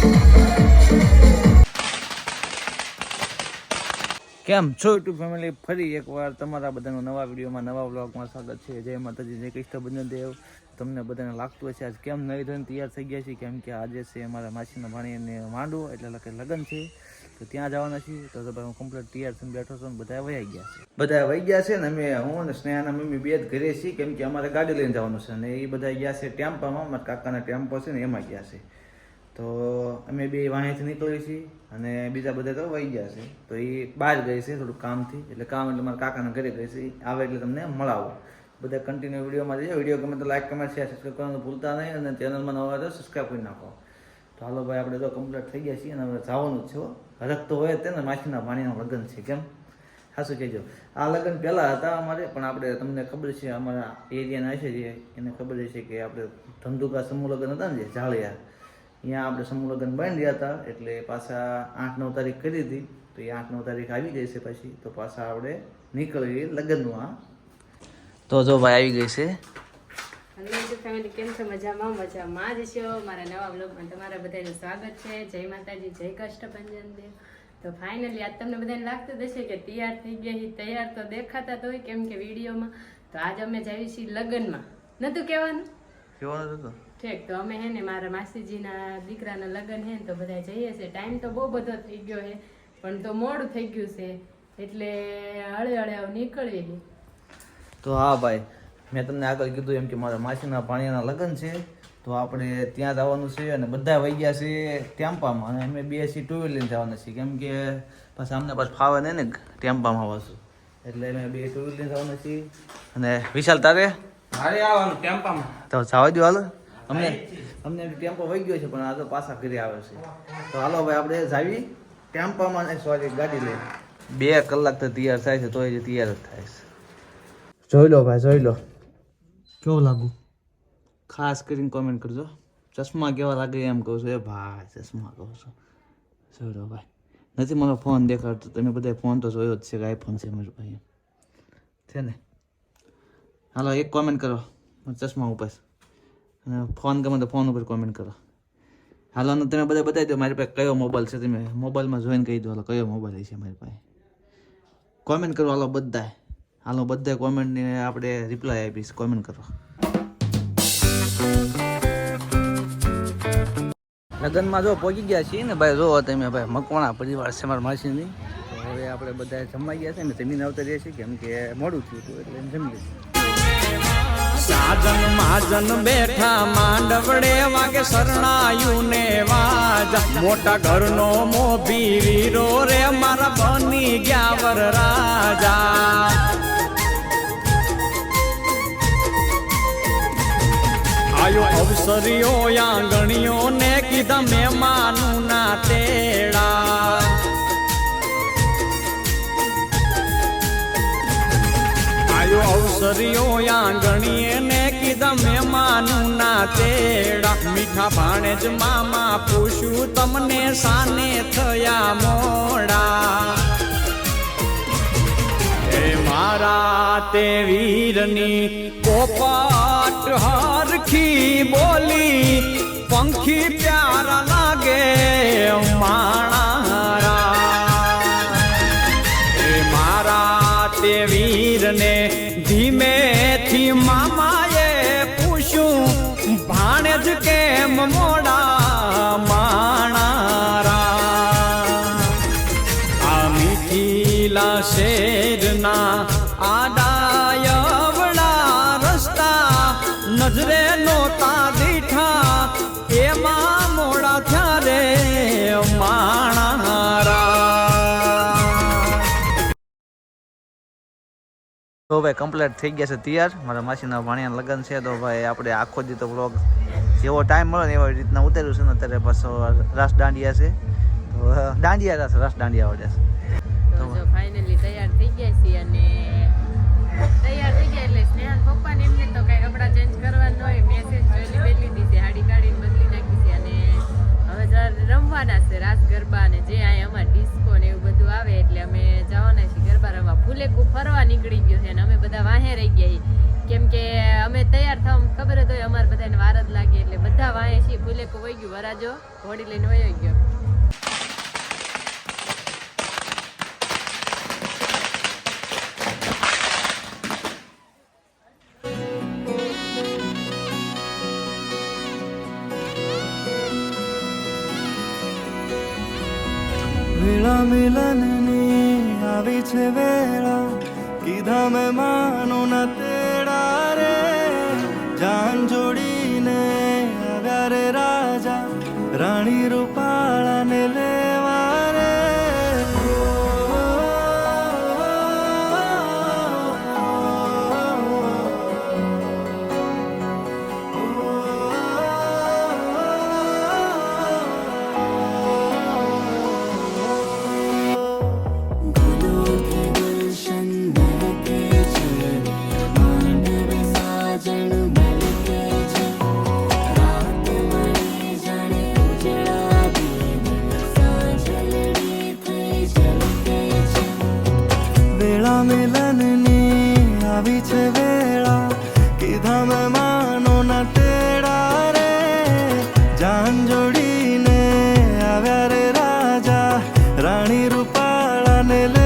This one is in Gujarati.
કેમ છો યુટ્યુબ ફેમિલી, ફરી એકવાર તમારા બધાનું નવા વિડીયોમાં નવા વ્લોગમાં સ્વાગત છે. જય માતાજી, જય કૃષ્ણ દેવ. તમને બધાને લાગતું હશે આજ કેમ નહીં ધોઈને તૈયાર થઈ ગયા છે, કેમ કે આજે છે અમારા માસીના ભાણીને માંડવો એટલે કે લગ્ન છે, તો ત્યાં જવાના છીએ. તો હું કમ્પ્લીટ તૈયાર થઈને બેઠો છું, બધા વહી ગયા છે. બધા વહી ગયા છે ને અમે, હું અને સ્નેહાના મમ્મી બે જ ઘરે છીએ, કેમ કે અમારે ગાડી લઈને જવાનું છે ને એ બધા ગયા છે ટેમ્પામાં. અમારા કાકાના ટેમ્પો છે ને એમાં ગયા છે. તો અમે બે વાંહેથી નીકળીએ છીએ અને બીજા બધા તો વહી ગયા છે. તો એ બહાર ગઈ છે થોડું કામથી, એટલે કામ એટલે મારા કાકાના ઘરે ગઈ છે. આવે એટલે તમને મળાવું. બધા કન્ટિન્યુ વિડીયોમાં જઈએ. વિડીયો ગમે તો લાઈક, કમેન્ટ, શેર, સબસ્ક્રાઈબ કરવાનું ભૂલતા નહીં, અને ચેનલમાં નવા તો સબસ્ક્રાઈબ કરી નાખો. તો હાલો ભાઈ, આપણે તો કમ્પ્લીટ થઈ ગયા છીએ અને હવે જવાનું જ છે. હરખ તો હોય જ ને, માસીના ભાણીના લગ્ન છે. કેમ ખાસું કહેજો. આ લગ્ન પહેલાં હતા અમારે, પણ આપણે તમને ખબર છે અમારા એરિયાના છે જે એને ખબર છે કે આપણે ધંધુકા સમૂહ લગ્ન હતા ને જે ઝાળિયા, અહીંયા આપણે સમૂહ લગ્ન બાંધ્યા હતા. એટલે પાછા 8-9 તારીખ કરી હતી. તો એ 8-9 તારીખ આવી ગઈ છે પછી, તો પાછા આપણે નીકળીએ લગ્નમાં. તો જો ભાઈ આવી ગઈ છે. હેલો ફેમિલી, કેમ છો? મજામાં મજામાં જ છો. મારા નવા બ્લોગમાં તમારા બધાનું સ્વાગત છે. જય માતાજી, જય કષ્ટભંજન દેવ. તો ફાઇનલી આજ તમને બધાને લાગતું હશે કે તૈયાર થઈ ગયા. તૈયાર તો દેખાતા તો હોય, કેમ કે વિડીયોમાં. તો આજ અમે જઈએ છીએ લગ્નમાં. નતું કહેવાનું? કહેવાનું હતું ઠીક. તો અમે હે ને મારા માસીજીના દીકરાના લગ્ન હે ને, તો બધા જઈએ છીએ. ટાઈમ તો બહુ બધો થઈ ગયો છે, પણ તો મોડું થઈ ગયું છે, એટલે હળે હળે નીકળીએ. તો હા ભાઈ, મેં તમને આગળ કીધું એમ કે મારા માસીના ભાણિયાના લગ્ન છે, તો આપણે ત્યાં જવાનું છે. અને બધા વહી ગયા છે ટેમ્પામાં, અને અમે બે સી 2 વ્હીલર લઈને જવાના છીએ, કેમ કે પાછા અમને પાછું ફાવે નહીં ને ટેમ્પામાં આવશું, એટલે અમે બે 2 વ્હીલર લઈને જવાના છીએ. અને વિશાલ તારે મારે આવવાનું ટેમ્પામાં. તો જવા દો હાલો. અમને ટેમ્પો વહી ગયો છે, પણ આ તો પાછા ઘરે આવે છે. તો હાલો ભાઈ, આપણે જાવી ટેમ્પામાં. સોરી, ગાડી લઈને 2 કલાક તો તૈયાર થાય છે, તો એ તૈયાર જ થાય છે. જોઈ લો ભાઈ, જોઈ લો કેવો લાગુ. ખાસ કરીને કોમેન્ટ કરજો, ચશ્મા કેવા લાગે એમ કહું છું. એ ભાઈ ચશ્મા કહું છું. જોઈ લો ભાઈ, નથી મને ફોન દેખાડતો. તમે બધા ફોન તો જોયો જ છે કે આઈફોન છે મારો ભાઈ, છે ને. હાલો એક કોમેન્ટ કરો ચશ્મા ઉપર, અને ફોન ગમે તો ફોન ઉપર કોમેન્ટ કરો. હાલો ને તમે બધા બતાવી દો મારી પાસે કયો મોબાઈલ છે. તમે મોબાઈલમાં જોઈને કહી દો હાલો કયો મોબાઈલ છે મારી પાસે. કોમેન્ટ કરો હાલો બધા. હાલો બધા કોમેન્ટને આપણે રિપ્લાય આપીશ. કોમેન્ટ કરો. લગ્નમાં જો પહોંચી ગયા છીએ ને ભાઈ. જો તમે ભાઈ, મકવાણા પરિવાર છે મારા માસીની. તો હવે આપણે બધા જમવા ગયા છે ને, જમીન આવતા રહીએ છીએ, કેમ કે મોડું થયું હતું એટલે જમી લઈશું. સાજન માજન બેઠા માંડવડે વાગે શરણાયું ને વાજા. મોટા ઘરનો મોભી વીરો રે મારા બની ગયા વર રાજા. આયો અવસરીઓ આંગણીઓ ને કીધા મહેમાનું ના તેડા. અવસરીઓ આંગણીએ ને કીધા મહેમાનું ના તેડા. મીઠા ભાણે જ મામા પૂછ્યું તમને સાને થયા મોડા. એ મારા તે વીરની પોપટ હરખી બોલી. પંખી પ્યારા લાગે માણારા. એ મારા તે વીરને ધીમેથી મામાએ પૂછ્યું ભાણેજ કેમ મોડા માણારા. આ મીઠીલા શેરના આડાયવડા રસ્તા નજરે નોતા દીઠા. એમાં મોડા થયા રે માણારા. તો ભાઈ કમ્પ્લીટ થઈ ગયા છે તૈયાર. મારા માસીના ભાણિયાના લગ્ન છે, તો ભાઈ આપણે આખો દી તો વ્લોગ જેવો ટાઈમ મળે ને એવી રીતના ઉતાર્યું છે ને. અત્યારે પાછો રાસ દાંડિયા છે, તો દાંડિયા રાસ દાંડિયા આવડે છે. તો જો ફાઇનલી તૈયાર થઈ ગયા છીએ, અને તૈયાર થઈ ગયા એટલે સ્નેહાન પપ્પાને એમને તો કઈ કપડાં ચેન્જ કરવાના હોય. મેસેજ જોઈ બદલી દીધી, હાડી કાઢીને બદલી નાખી છે. અને હવે રમવાના છે રાસ ગરબા, અને જે અહીંયા અમારે ડિસ્કો ને એવું બધું આવે, એટલે અમે જવાના છીએ ગરબા રમવા. ફૂલેકું ફરવા નીકળી ગયું છે, અને અમે બધા વાહે રહી ગયા. કેમ કે અમે તૈયાર થવા ખબર જ હોય અમારે બધાને વાર જ લાગે એટલે બધા વાંહે છીએ. ફૂલેકો વહી ગયું, વરાજો ઘોડી લઈને વયો ગયો. વેળા મિલનની આવી છે વેળા, કીધા મહેમાનો ના તેડા રે. જાન જોડીને આવ્યા રે રાજા, રાણી રૂપાળાને લેવા રે. વેળા મિલનની આવી છે વેળા, કીધા મહેમાનો ના તેડા રે. જાન જોડીને આવ્યા રે રાજા, રાણી રૂપાળાને લે